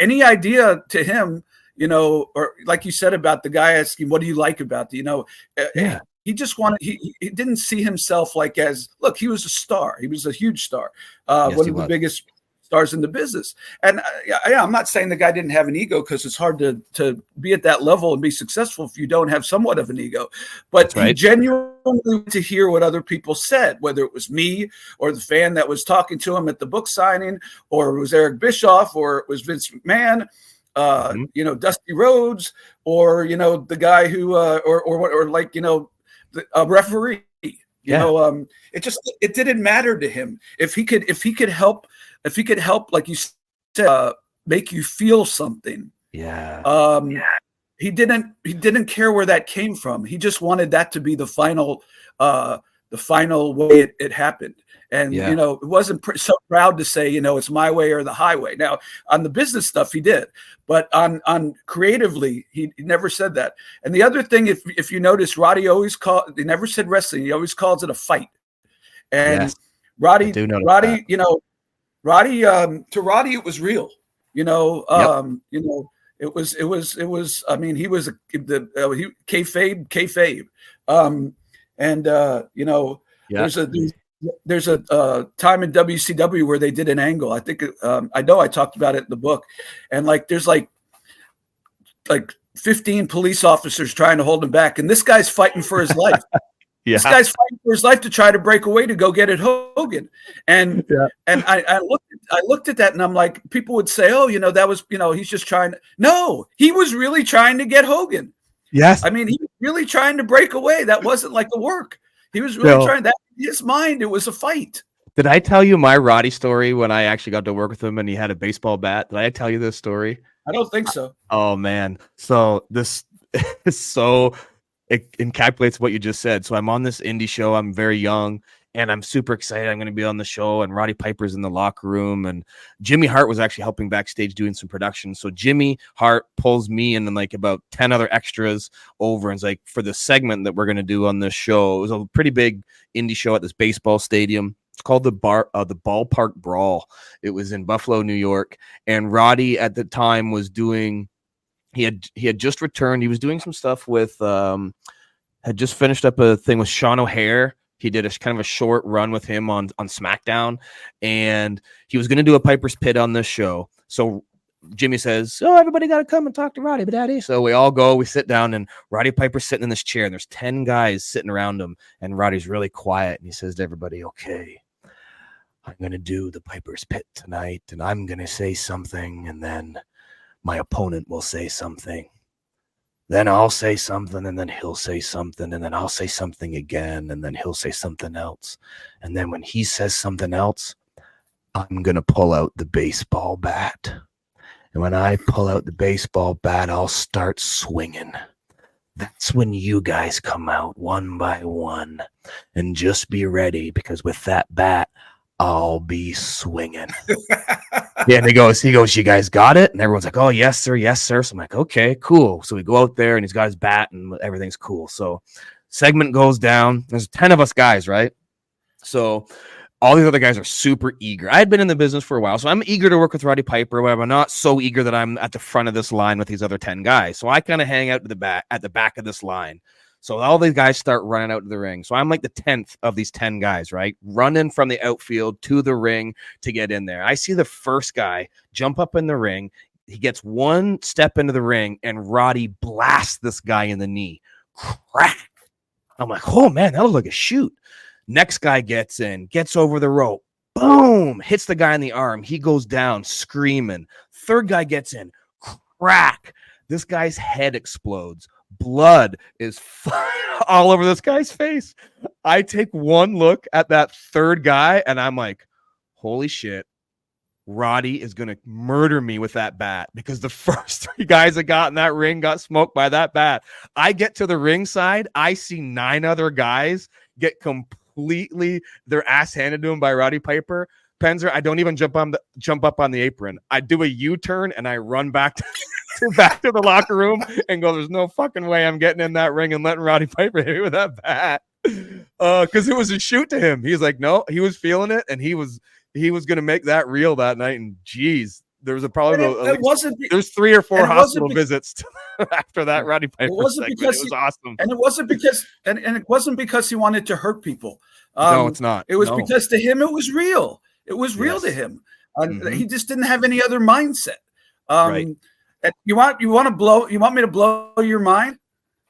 any idea to him, or like you said about the guy asking, what do you like about the, he just wanted, he didn't see himself like look, he was a star. He was a huge star. One of the biggest stars in the business. And I'm not saying the guy didn't have an ego, because it's hard to be at that level and be successful if you don't have somewhat of an ego. But he genuinely to hear what other people said, whether it was me or the fan that was talking to him at the book signing, or it was Eric Bischoff, or it was Vince McMahon, Dusty Rhodes, or the guy who or like the referee. It didn't matter to him if he could help, like you said, make you feel something. He didn't care where that came from. He just wanted that to be the final way it happened. And, it wasn't so proud to say, it's my way or the highway. Now, on the business stuff, he did. But on creatively, he never said that. And the other thing, if you notice, Roddy always he never said wrestling. He always calls it a fight. And Roddy, to Roddy, it was real. It was. I mean, he was kayfabe. There's a time in WCW where they did an angle. I think I know I talked about it in the book, and there's like 15 police officers trying to hold him back, and this guy's fighting for his life. This guy's fighting for his life to try to break away to go get at Hogan. And I looked at that and I'm like, people would say, oh, that was, he's just trying to. No, he was really trying to get Hogan. Yes. I mean, he was really trying to break away. That wasn't like a work. He was really trying that in his mind. It was a fight. Did I tell you my Roddy story when I actually got to work with him and he had a baseball bat? Did I tell you this story? I don't think so. Oh man. So this is so it encapsulates what you just said. So I'm on this indie show. I'm very young and I'm super excited. I'm going to be on the show and Roddy Piper's in the locker room and Jimmy Hart was actually helping backstage doing some production. So Jimmy Hart pulls me and then like about 10 other extras over and is like, for the segment that we're going to do on this show, it was a pretty big indie show at this baseball stadium. It's called the Ballpark Brawl. It was in Buffalo, New York. And Roddy at the time was doing, he had just returned. He was doing some stuff with, had just finished up a thing with Sean O'Hare. He did a kind of a short run with him on SmackDown. And he was going to do a Piper's Pit on this show. So Jimmy says, oh, everybody got to come and talk to Roddy, but daddy. So we all go, we sit down and Roddy Piper's sitting in this chair and there's 10 guys sitting around him. And Roddy's really quiet. And he says to everybody, okay, I'm going to do the Piper's Pit tonight and I'm going to say something. And then my opponent will say something. Then I'll say something and then he'll say something. And then I'll say something again. And then he'll say something else. And then when he says something else, I'm going to pull out the baseball bat. And when I pull out the baseball bat, I'll start swinging. That's when you guys come out one by one. And just be ready, because with that bat, I'll be swinging. Yeah, and he goes, you guys got it? And everyone's like, oh, yes, sir, yes, sir. So I'm like, okay, cool. So we go out there, and he's got his bat, and everything's cool. So segment goes down. There's 10 of us guys, right? So all these other guys are super eager. I had been in the business for a while, so I'm eager to work with Roddy Piper, but I'm not so eager that I'm at the front of this line with these other 10 guys. So I kind of hang out at the back of this line. So all these guys start running out to the ring. So I'm like the 10th of these 10 guys, right? Running from the outfield to the ring to get in there. I see the first guy jump up in the ring. He gets one step into the ring, and Roddy blasts this guy in the knee. Crack. I'm like, oh, man, that looked like a shoot. Next guy gets in, gets over the rope, boom, hits the guy in the arm. He goes down screaming. Third guy gets in, crack. This guy's head explodes. Blood is all over this guy's face. I take one look at that third guy, and I'm like, holy shit. Roddy is going to murder me with that bat, because the first 3 guys that got in that ring got smoked by that bat. I get to the ringside. I see 9 other guys get completely their ass handed to him by Roddy Piper. Penzer, I don't even jump up on the apron. I do a U-turn and I run back to the locker room and go, there's no fucking way I'm getting in that ring and letting Roddy Piper hit me with that bat. Because it was a shoot to him. He's like, no, he was feeling it, and he was going to make that real that night. And geez, there was there's 3 or 4 hospital visits after that Roddy Piper segment. It was awesome. And it wasn't because it wasn't because he wanted to hurt people. No, it's not. It was because to him it was real. It was real to him. He just didn't have any other mindset. Right. You want me to blow your mind?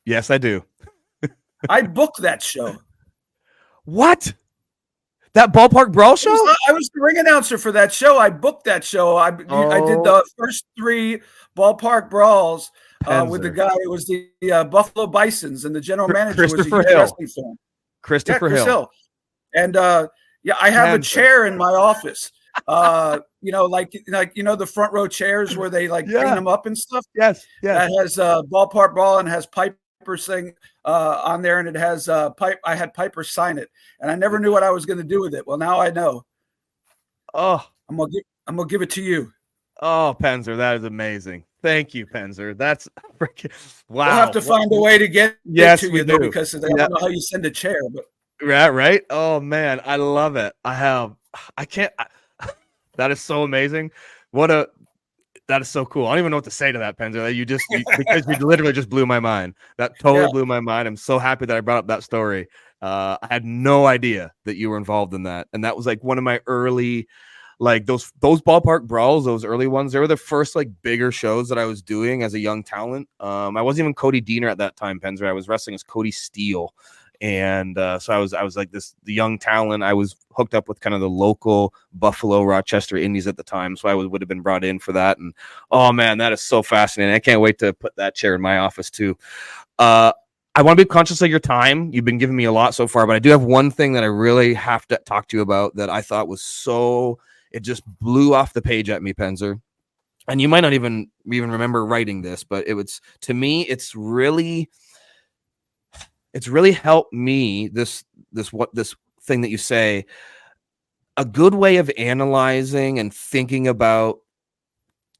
Yes, I do. I booked that show. What? That Ballpark Brawl show? I was the ring announcer for that show. I booked that show. I did the first 3 Ballpark Brawls with the guy. It was the Buffalo Bisons, and the general manager was a wrestling fan. Christopher Hill. And I have a chair in my office. The front row chairs where they paint them up and stuff. Yes. That has Ballpark Brawl and has Piper thing on there, and it has I had Piper sign it, and I never knew what I was going to do with it. Well, now I know. Oh, I'm gonna give it to you. Oh, Penzer, that is amazing. Thank you, Penzer. That's freaking wow. We'll have to find a way to get it to you, though, because I don't know how you send a chair. But right. Oh man, I love it. That is so amazing. That is so cool. I don't even know what to say to that, Penzer. Because you literally just blew my mind. That totally blew my mind. I'm so happy that I brought up that story. I had no idea that you were involved in that. And that was like one of my early, like those Ballpark Brawls, those early ones. They were the first like bigger shows that I was doing as a young talent. I wasn't even Cody Deaner at that time, Penzer. I was wrestling as Cody Steele. And so I was like the young talent. I was hooked up with kind of the local Buffalo, Rochester Indies at the time. So I would have been brought in for that. And oh man, that is so fascinating. I can't wait to put that chair in my office too. I want to be conscious of your time. You've been giving me a lot so far, but I do have one thing that I really have to talk to you about that I thought was it just blew off the page at me, Penzer. And you might not even remember writing this, but to me, it's really helped me, this thing that you say, a good way of analyzing and thinking about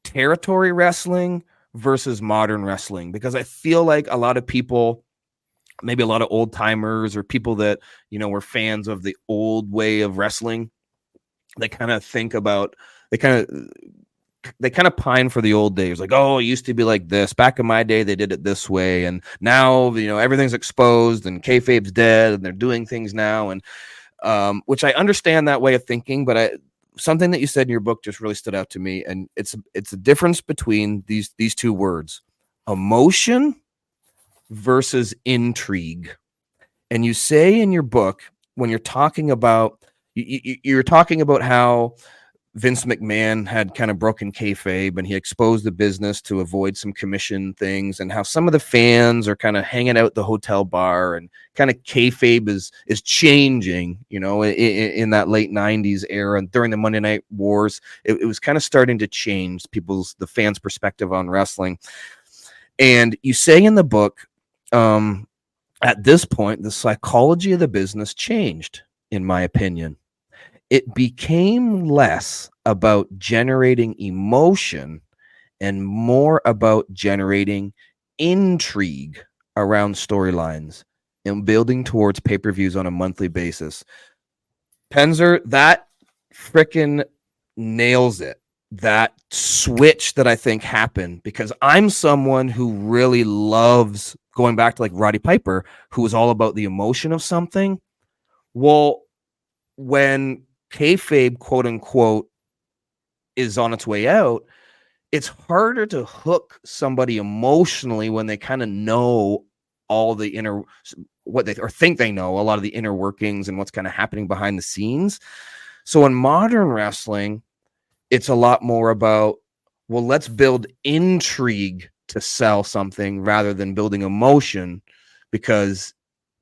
territory wrestling versus modern wrestling, because I feel like a lot of people, maybe a lot of old timers or people that, were fans of the old way of wrestling, they kind of pine for the old days. Like, oh, it used to be like this. Back in my day, they did it this way. And now, everything's exposed and kayfabe's dead and they're doing things now. And which I understand that way of thinking, but something that you said in your book just really stood out to me. And it's a difference between these two words: emotion versus intrigue. And you say in your book, when you're talking about, you're talking about how Vince McMahon had kind of broken kayfabe and he exposed the business to avoid some commission things, and how some of the fans are kind of hanging out at the hotel bar, and kind of kayfabe is changing, in that late 90s era. And during the Monday Night Wars, it was kind of starting to change the fans' perspective on wrestling. And you say in the book, at this point, the psychology of the business changed, in my opinion. It became less about generating emotion and more about generating intrigue around storylines and building towards pay-per-views on a monthly basis. Penzer, that frickin' nails it. That switch that I think happened, because I'm someone who really loves going back to like Roddy Piper, who was all about the emotion of something. Well, when kayfabe, quote unquote, is on its way out, it's harder to hook somebody emotionally when they kind of know all the think they know a lot of the inner workings and what's kind of happening behind the scenes. So in modern wrestling, it's a lot more about, well, let's build intrigue to sell something rather than building emotion, because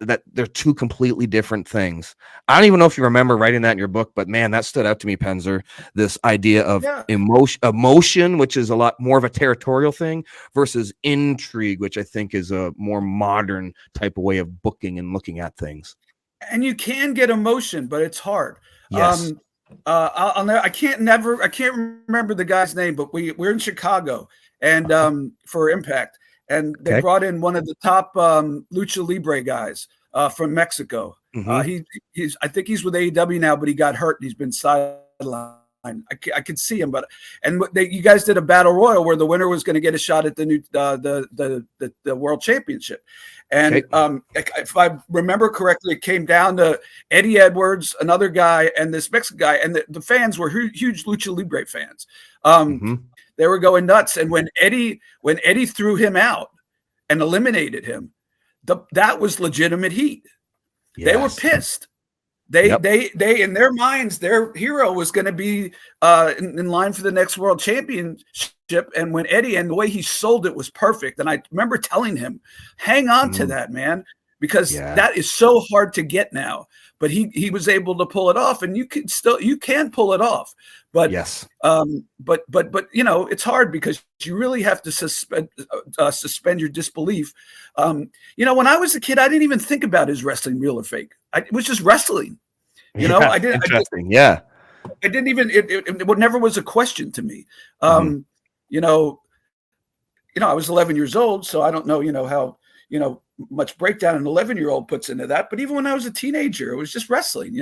that they're two completely different things. I don't even know if you remember writing that in your book, but man, that stood out to me, Penzer. This idea of emotion, which is a lot more of a territorial thing, versus intrigue, which I think is a more modern type of way of booking and looking at things. And you can get emotion, but it's hard. Yes. I can't remember the guy's name, but we're in Chicago and for Impact, and they brought in one of the top lucha libre guys from Mexico. Mm-hmm. I think he's with AEW now, but he got hurt and he's been sidelined. I could see him, you guys did a battle royal where the winner was going to get a shot at the new the world championship. And if I remember correctly, it came down to Eddie Edwards, another guy, and this Mexican guy, and the fans were huge lucha libre fans. They were going nuts. And when Eddie threw him out and eliminated him, that was legitimate heat. Yes. They were pissed. They in their minds, their hero was going to be in line for the next world championship. And when Eddie, and the way he sold it was perfect. And I remember telling him, hang on to that, man, because that is so hard to get now. But he was able to pull it off, and you can pull it off. But yes, but it's hard because you really have to suspend your disbelief. When I was a kid, I didn't even think about is wrestling real or fake. It was just wrestling. I didn't. Interesting. I didn't even. It never was a question to me. I was 11 years old, so I don't know. How much breakdown an 11-year-old puts into that. But even when I was a teenager, it was just wrestling.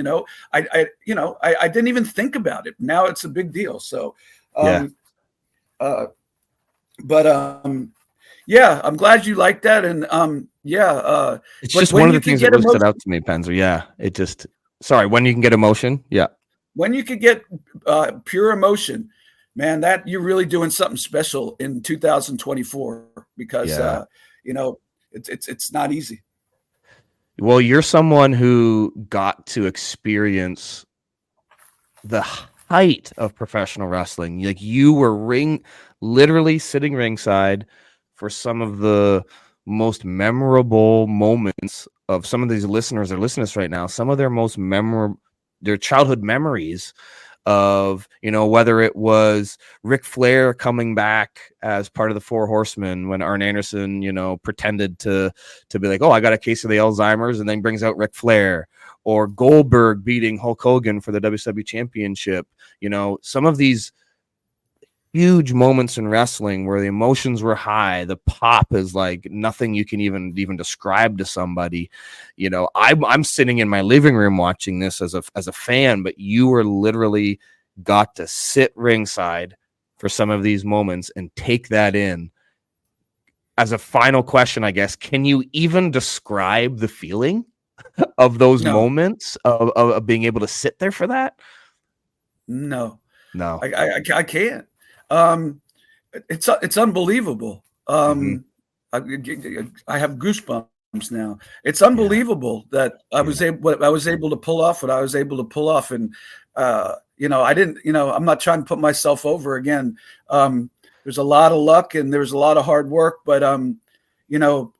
I didn't even think about it. Now it's a big deal. So, I'm glad you like that. And it's just one of the things that really stood out to me, Penzer. Yeah, when you can get emotion. Yeah, when you could get pure emotion, man, that you're really doing something special in 2024 because it's not easy. Well, you're someone who got to experience the height of professional wrestling. Like, you were literally sitting ringside for some of the most memorable moments of some of these listeners are listening to us right now, some of their most memorable, their childhood memories of, you know, whether it was Ric Flair coming back as part of the Four Horsemen when Arn Anderson, you know, pretended to be like, oh, I got a case of the Alzheimer's, and then brings out Ric Flair, or Goldberg beating Hulk Hogan for the WCW Championship. You know, some of these huge moments in wrestling where the emotions were high, the pop is like nothing you can even describe to somebody. You know, I'm sitting in my living room watching this as a fan, but you were literally got to sit ringside for some of these moments and take that in. As a final question, I guess, can you even describe the feeling of those moments of being able to sit there for that? No, I can't. It's unbelievable. I have goosebumps now. It's unbelievable that I was able to pull off what I was able to pull off. And, you know, I didn't, you know, I'm not trying to put myself over again. There's a lot of luck and there's a lot of hard work, but, you know,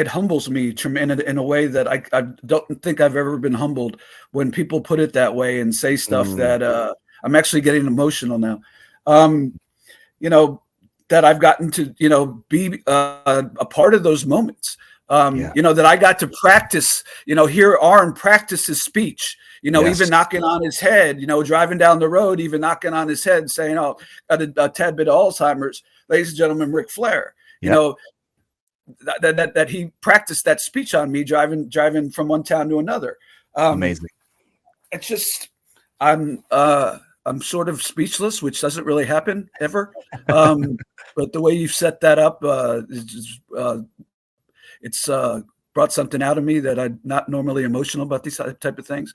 it humbles me in a way that I don't think I've ever been humbled when people put it that way and say stuff that I'm actually getting emotional now. You know, that I've gotten to, you know, be a part of those moments. You know, that I got to practice, you know, hear Arn practice his speech, you know, even knocking on his head, you know, driving down the road, even knocking on his head, saying, oh, got a tad bit of Alzheimer's, ladies and gentlemen, Ric Flair, you know, that he practiced that speech on me driving from one town to another. Amazing. It's just, I'm sort of speechless, which doesn't really happen ever. But the way you've set that up, it's brought something out of me that I'm not normally emotional about these type of things.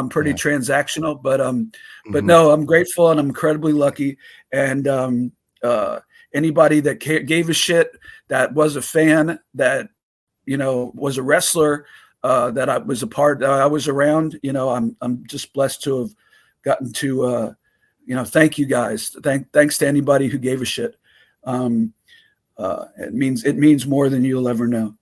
Pretty transactional, but no, I'm grateful and I'm incredibly lucky. And anybody that gave a shit, that was a fan, that, you know, was a wrestler, that I was a part, I was around, you know, I'm just blessed to have gotten to, you know, thank you guys. Thanks to anybody who gave a shit. It means more than you'll ever know.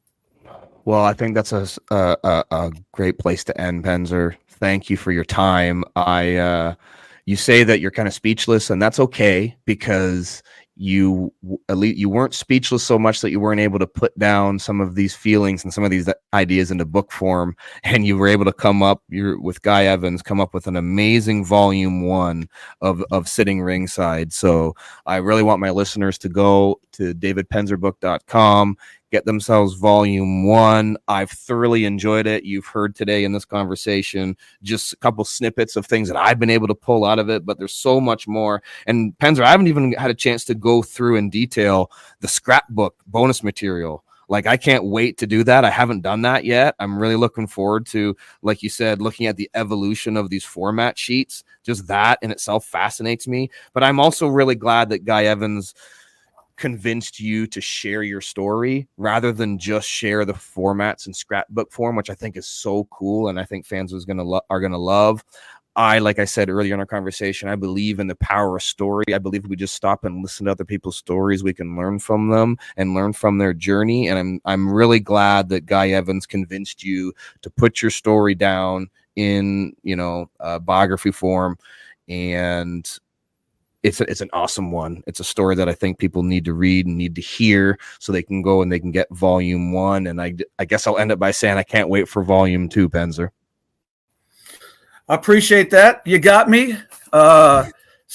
Well, I think that's a great place to end, Penzer. Thank you for your time. You say that you're kind of speechless, and that's okay, because you weren't speechless so much that you weren't able to put down some of these feelings and some of these ideas into book form, and you were able to come up with Guy Evans, come up with an amazing volume 1 of Sitting Ringside. So I really want my listeners to go to davidpenzerbook.com, get themselves volume 1. I've thoroughly enjoyed it. You've heard today in this conversation just a couple snippets of things that I've been able to pull out of it, but there's so much more. And Penzer, I haven't even had a chance to go through in detail the scrapbook bonus material. Like, I can't wait to do that. I haven't done that yet. I'm really looking forward to, like you said, looking at the evolution of these format sheets. Just that in itself fascinates me. But I'm also really glad that Guy Evans convinced you to share your story rather than just share the formats in scrapbook form, which I think is so cool, and I think fans are gonna love. Like I said earlier in our conversation, I believe in the power of story. I believe if we just stop and listen to other people's stories, we can learn from them and learn from their journey. And I'm really glad that Guy Evans convinced you to put your story down in, you know, biography form. And it's an awesome one. It's a story that I think people need to read and need to hear, so they can go and they can get volume 1. And I guess I'll end up by saying I can't wait for volume 2, Penzer. I appreciate that. You got me. No,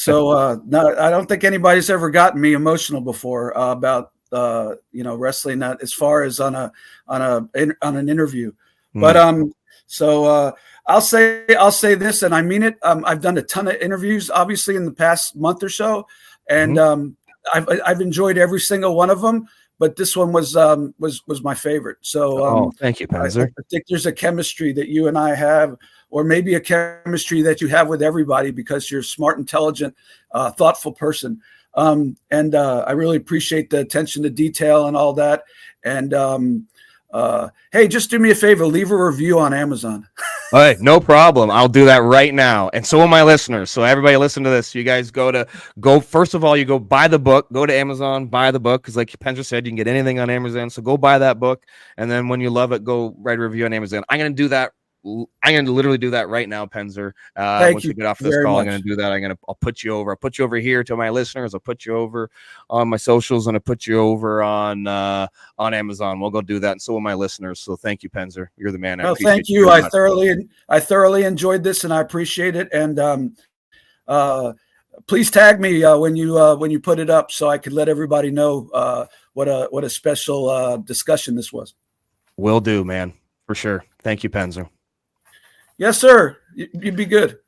I don't think anybody's ever gotten me emotional before about you know, wrestling, that as far as on an interview. But I'll say this, and I mean it. I've done a ton of interviews, obviously, in the past month or so, and I've enjoyed every single one of them. But this one was my favorite. So thank you, Penzer. I think there's a chemistry that you and I have, or maybe a chemistry that you have with everybody, because you're a smart, intelligent, thoughtful person. And I really appreciate the attention to detail and all that. And hey, just do me a favor, leave a review on Amazon. All right, no problem. I'll do that right now. And so will my listeners. So everybody listen to this. You guys go first of all, you go buy the book, go to Amazon, buy the book. Cause like Penzer said, you can get anything on Amazon. So go buy that book. And then when you love it, go write a review on Amazon. I'm going to do that. I'm going to literally do that right now, Penzer. Once we get off this call, I'm going to do that. I'll put you over. I'll put you over here to my listeners. I'll put you over on my socials, and I'll put you over on Amazon. We'll go do that. And so will my listeners. So thank you, Penzer. You're the man. Thank you. I thoroughly enjoyed this, and I appreciate it. And please tag me when you put it up, so I could let everybody know what a special discussion this was. Will do, man, for sure. Thank you, Penzer. Yes, sir. You'd be good.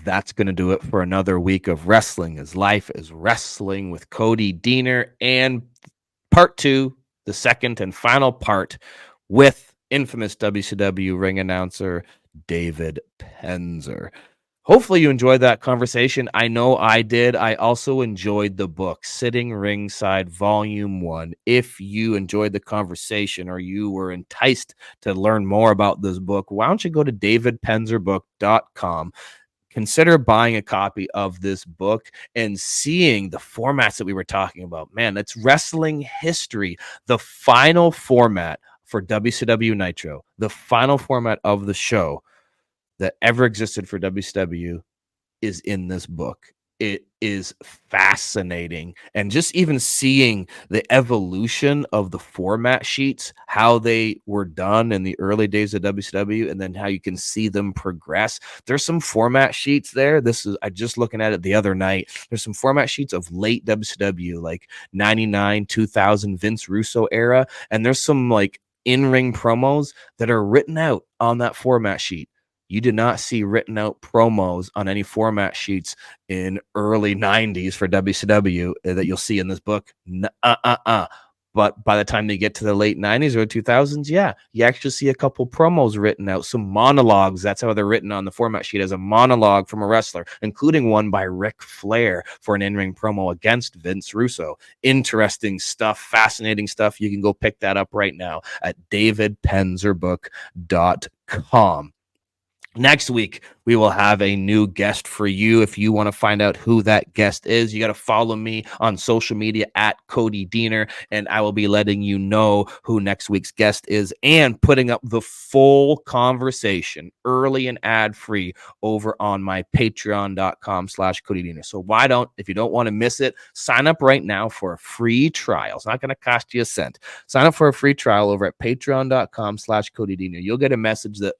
That's going to do it for another week of Wrestling is Life is Wrestling with Cody Diener, and part 2, the second and final part, with infamous WCW ring announcer David Penzer. Hopefully you enjoyed that conversation. I know I did. I also enjoyed the book, Sitting Ringside Volume 1. If you enjoyed the conversation or you were enticed to learn more about this book, why don't you go to davidpenzerbook.com. Consider buying a copy of this book and seeing the formats that we were talking about. Man, it's wrestling history. The final format for WCW Nitro, the final format of the show that ever existed for WCW, is in this book. It is fascinating. And just even seeing the evolution of the format sheets, how they were done in the early days of WCW, and then how you can see them progress. There's some format sheets there. I just looking at it the other night. There's some format sheets of late WCW, like 99, 2000 Vince Russo era. And there's some like in-ring promos that are written out on that format sheet. You did not see written out promos on any format sheets in early 90s for WCW that you'll see in this book. But by the time they get to the late 90s or 2000s, yeah, you actually see a couple promos written out, some monologues. That's how they're written on the format sheet, as a monologue from a wrestler, including one by Ric Flair for an in-ring promo against Vince Russo. Interesting stuff, fascinating stuff. You can go pick that up right now at davidpenzerbook.com. Next week, we will have a new guest for you. If you want to find out who that guest is, you got to follow me on social media at Cody Diener, and I will be letting you know who next week's guest is and putting up the full conversation early and ad-free over on my patreon.com/Cody Diener. So if you don't want to miss it, sign up right now for a free trial. It's not going to cost you a cent. Sign up for a free trial over at patreon.com/Cody Diener. You'll get a message that,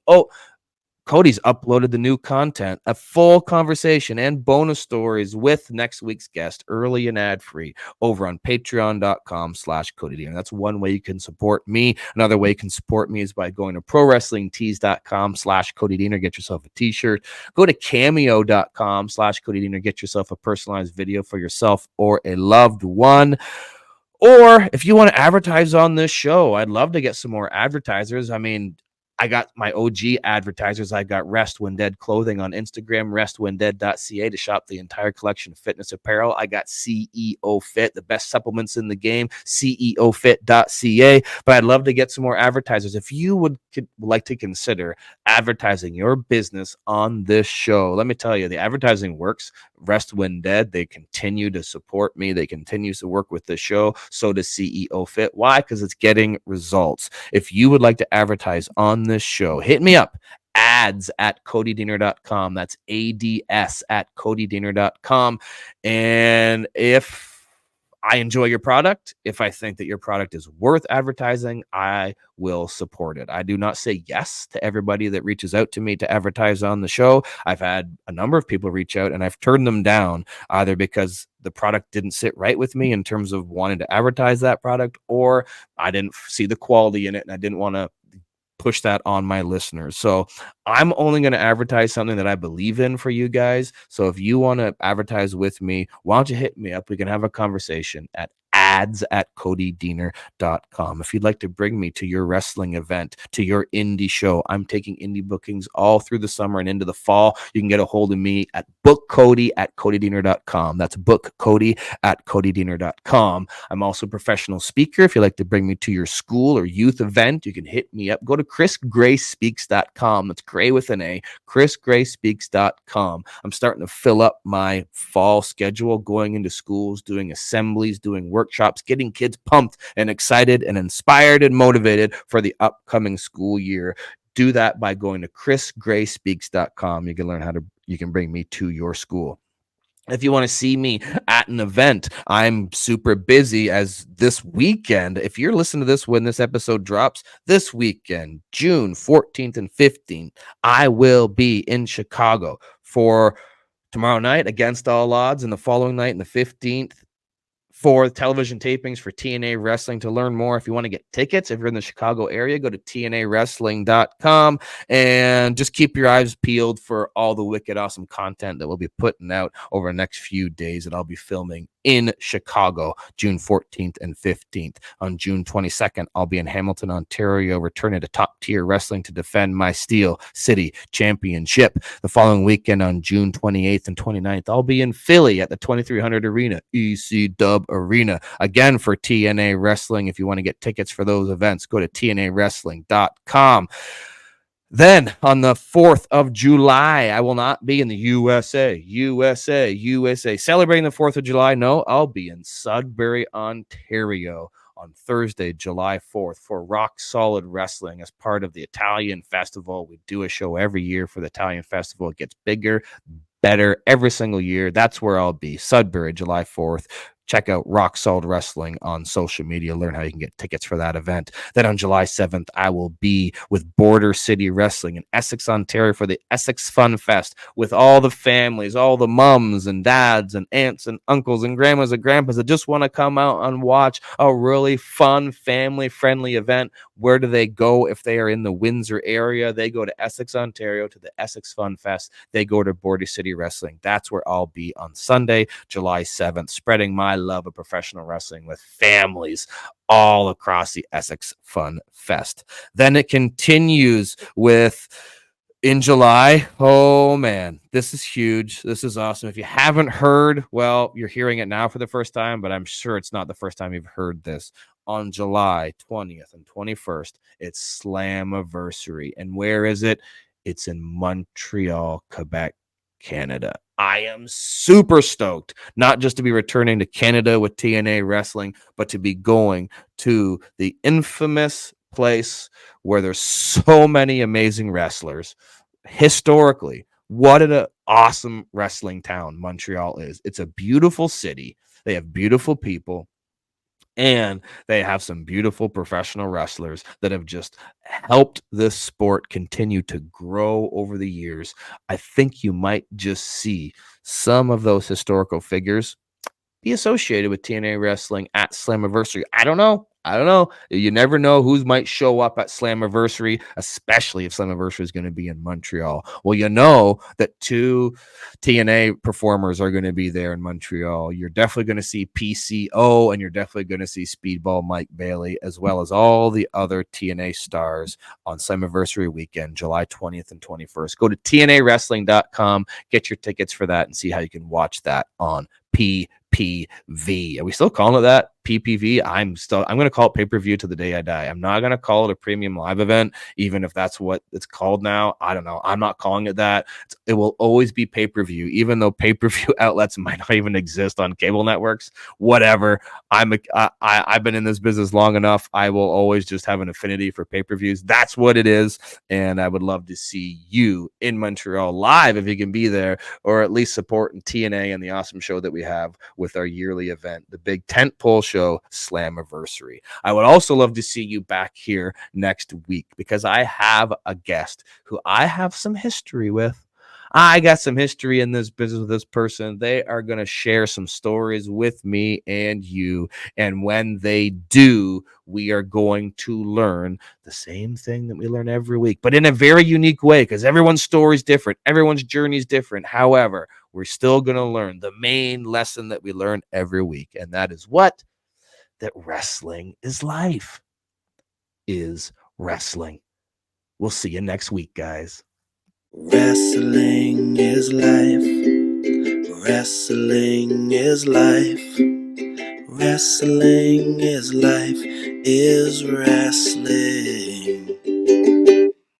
Cody's uploaded the new content, a full conversation and bonus stories with next week's guest, early and ad-free, over on patreon.com/Cody Diener. That's one way you can support me. Another way you can support me is by going to prowrestlingtees.com/Cody Diener. Get yourself a t-shirt. Go to cameo.com/Cody Diener. Get yourself a personalized video for yourself or a loved one. Or if you want to advertise on this show, I'd love to get some more advertisers. I mean, I got my OG advertisers. I got Rest When Dead clothing on Instagram, restwhendead.ca to shop the entire collection of fitness apparel. I got CEO Fit, the best supplements in the game, ceofit.ca. But I'd love to get some more advertisers. If you would like to consider advertising your business on this show, let me tell you, the advertising works. Rest When Dead, they continue to support me. They continue to work with the show. So does CEO Fit. Why? Because it's getting results. If you would like to advertise on this show, hit me up. ads@CodyDiener.com. That's ads@CodyDiener.com. And if I enjoy your product, if I think that your product is worth advertising, I will support it. I do not say yes to everybody that reaches out to me to advertise on the show. I've had a number of people reach out and I've turned them down, either because the product didn't sit right with me in terms of wanting to advertise that product, or I didn't see the quality in it and I didn't want to push that on my listeners. So I'm only going to advertise something that I believe in for you guys. So if you want to advertise with me, why don't you hit me up? We can have a conversation at ads@CodyDiener.com. If you'd like to bring me to your wrestling event, to your indie show, I'm taking indie bookings all through the summer and into the fall. You can get a hold of me at bookcody@CodyDiener.com. That's bookcody@CodyDiener.com. I'm also a professional speaker. If you'd like to bring me to your school or youth event, you can hit me up. Go to chrisgrayspeaks.com. That's Gray with an A, chrisgrayspeaks.com. I'm starting to fill up my fall schedule, going into schools, doing assemblies, doing workshops, getting kids pumped and excited and inspired and motivated for the upcoming school year. Do that by going to chrisgrayspeaks.com. You can bring me to your school. If you want to see me at an event, I'm super busy as this weekend. If you're listening to this when this episode drops, this weekend, June 14th and 15th, I will be in Chicago for tomorrow night Against All Odds, and the following night, and the 15th, for television tapings for TNA Wrestling. To learn more, if you want to get tickets, if you're in the Chicago area, go to TNAWrestling.com and just keep your eyes peeled for all the wicked awesome content that we'll be putting out over the next few days that I'll be filming in Chicago, June 14th and 15th. On June 22nd, I'll be in Hamilton, Ontario, returning to Top Tier Wrestling to defend my Steel City Championship. The following weekend, on June 28th and 29th, I'll be in Philly at the 2300 Arena, EC Dub Arena, again for TNA Wrestling. If you want to get tickets for those events, go to TNAWrestling.com. Then on the 4th of July, I will not be in the USA. Celebrating the 4th of July. No, I'll be in Sudbury, Ontario on Thursday, July 4th for Rock Solid Wrestling as part of the Italian Festival. We do a show every year for the Italian Festival. It gets bigger, better every single year. That's where I'll be. Sudbury, July 4th. Check out Rock Solid Wrestling on social media. Learn how you can get tickets for that event. Then on July 7th, I will be with Border City Wrestling in Essex, Ontario for the Essex Fun Fest with all the families, all the mums and dads and aunts and uncles and grandmas and grandpas that just want to come out and watch a really fun, family-friendly event. Where do they go if they are in the Windsor area? They go to Essex, Ontario to the Essex Fun Fest. They go to Border City Wrestling. That's where I'll be on Sunday, July 7th, spreading my love of professional wrestling with families all across the Essex Fun Fest. Then it continues with in July. Oh man, this is huge. This is awesome. If you haven't heard, well, you're hearing it now for the first time, but I'm sure it's not the first time you've heard this. On July 20th and 21st, it's Slammiversary. And where is it? It's in Montreal, Quebec, Canada. I am super stoked, not just to be returning to Canada with TNA Wrestling, but to be going to the infamous place where there's so many amazing wrestlers. Historically, what an awesome wrestling town Montreal is. It's a beautiful city. They have beautiful people. And they have some beautiful professional wrestlers that have just helped this sport continue to grow over the years. I think you might just see some of those historical figures be associated with TNA Wrestling at Slammiversary. I don't know. You never know who might show up at Slammiversary, especially if Slammiversary is going to be in Montreal. Well, you know that 2 TNA performers are going to be there in Montreal. You're definitely going to see PCO, and you're definitely going to see Speedball Mike Bailey, as well as all the other TNA stars on Slammiversary weekend, July 20th and 21st. Go to TNAWrestling.com, get your tickets for that, and see how you can watch that on PPV. Are we still calling it that? PPV? I'm going to call it pay-per-view to the day I die. I'm not going to call it a premium live event, even if that's what it's called now. I don't know. I'm not calling it that. It will always be pay-per-view, even though pay-per-view outlets might not even exist on cable networks. Whatever. I've been in this business long enough. I will always just have an affinity for pay-per-views. That's what it is. And I would love to see you in Montreal live if you can be there, or at least supporting TNA and the awesome show that we have with our yearly event, the big tentpole show, Slammiversary. I would also love to see you back here next week because I have a guest who I have some history with. I got some history in this business with this person. They are going to share some stories with me and you. And when they do, we are going to learn the same thing that we learn every week, but in a very unique way because everyone's story is different. Everyone's journey is different. However, we're still going to learn the main lesson that we learn every week. And that is what? that wrestling is life. Is wrestling. We'll see you next week, guys. Wrestling is life. Wrestling is life. Wrestling is life. Is wrestling.